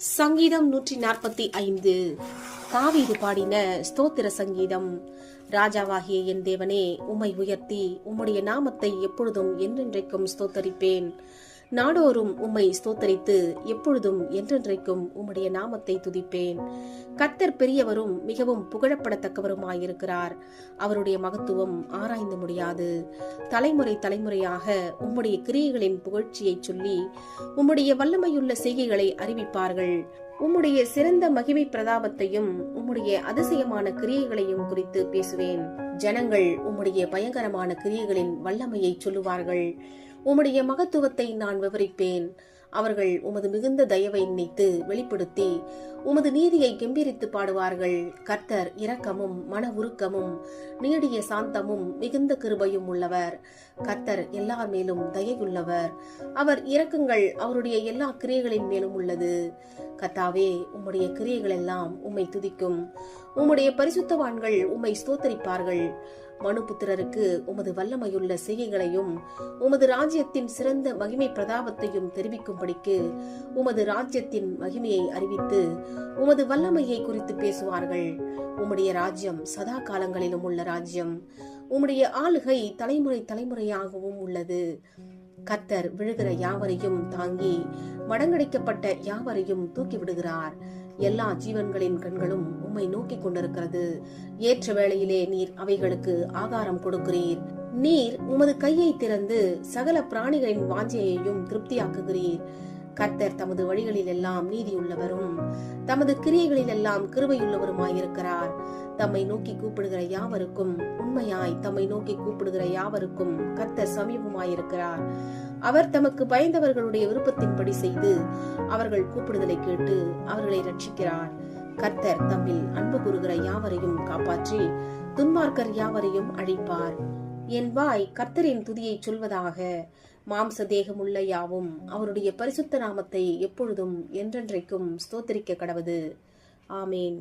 சங்கீதம் 145. தாவீது பாடின ஸ்தோத்திர சங்கீதம். ராஜாவாகிய என் தேவனே, உம்மை உயர்த்தி உம்முடைய நாமத்தை எப்பொழுதும் என்றென்றைக்கும் ஸ்தோத்தரிப்பேன். நாடோறும் உம்மை ஸ்தோத்தரித்து எப்பொழுதும் என்றென்றைக்கும் உம்முடைய நாமத்தை துதிப்பேன். கர்த்தர் பெரியவரும் மிகவும் புகழப்படத்தக்கவருமாயிருக்கிறார். அவருடைய மகத்துவம் ஆராய்ந்து முடியாது. தலைமுறை தலைமுறையாக உம்முடைய கிரியைகளின் புகழ்ச்சியை சொல்லி உம்முடைய வல்லமையுள்ள செய்கைகளை அறிவிப்பார்கள். உம்முடைய சிறந்த மகிமை பிரதாபத்தையும் உம்முடைய அதிசயமான கிரியைகளையும் குறித்து பேசுவேன். ஜனங்கள் உம்முடைய பயங்கரமான கிரியைகளின் வல்லமையை சொல்லுவார்கள். உம்முடைய மகத்துவத்தை நான் விவரிப்பேன். அவர்கள் உமது மிகுந்த தயவை நினைத்து வெளிப்படுத்தி உமது நீதியை கெம்பீரித்து பாடுவார்கள். கர்த்தர் இரக்கமும் மன உருக்கமும் நீடிய சாந்தமும் மிகுந்த கிருபையும் உள்ளவர். கர்த்தர் எல்லார் மேலும் தயையுள்ளவர். அவர் இரக்கங்கள் அவருடைய எல்லா கிரியைகளின் மேலும் உள்ளது. கர்த்தாவே, உம்முடைய கிரியைகள் எல்லாம் உம்மை துதிக்கும். உம்முடைய பரிசுத்தவான்கள் உம்மை ஸ்தோத்தரிப்பார்கள். மனுபுத்திரருக்கு உமது வல்லமையுள்ள செய்கைகளையும் உமது ராஜ்யத்தின் சிறந்த மகிமை பிரதாபத்தையும் தெரிவிக்கும்படிக்கு உமது ராஜ்யத்தின் மகிமையை அறிவித்து உமது வல்லமையை குறித்து பேசுவார்கள். உம்முடைய ராஜ்யம் சதா காலங்களிலும் உள்ள ராஜ்யம். உம்முடைய ஆளுகை தலைமுறை தலைமுறையாகவும் உள்ளது. கர்த்தர் விழுகிற யாவரையும் தாங்கி மடங்கடிக்கப்பட்ட யாவரையும் தூக்கி விடுகிறார். எல்லா ஜீவன்களின் கண்களும் உம்மை நோக்கி கொண்டிருக்கிறது. ஏற்ற வேளையிலே நீர் அவைகளுக்கு ஆகாரம் கொடுக்கிறீர். நீர் உமது கையை திறந்து சகல பிராணிகளின் வாஞ்சையையும் திருப்தியாக்குகிறீர். கர்த்தர் தமது வழிகளில் எல்லாம் நீதியுள்ளவரும் தமது கிரியைகளில் எல்லாம் கிருபையுள்ளவருமாயிருக்கிறார். தம்மை நோக்கி கூப்பிடுகிற யாவருக்கும், உண்மையாய் தம்மை நோக்கி கூப்பிடுகிற யாவருக்கும் கர்த்தர் சமீபமாயிருக்கிறார். அவர் தமக்கு பயந்தவர்களுடைய விருப்பத்தின்படி செய்து அவர்கள் கூப்பிடுதலை கேட்டு அவர்களை ரட்சிக்கிறார். கர்த்தர் தம்மில் அன்பு கூறுகிற யாவரையும் காப்பாற்றி துன்மார்க்கர் யாவரையும் அழிப்பார். என் வாய் கர்த்தரின் துதியை சொல்வதாக. மாம்ச தேகமுள்ள யாவும் அவருடைய பரிசுத்த நாமத்தை எப்பொழுதும் என்றென்றைக்கும் ஸ்தோத்திரிக்க கடவது. ஆமேன்.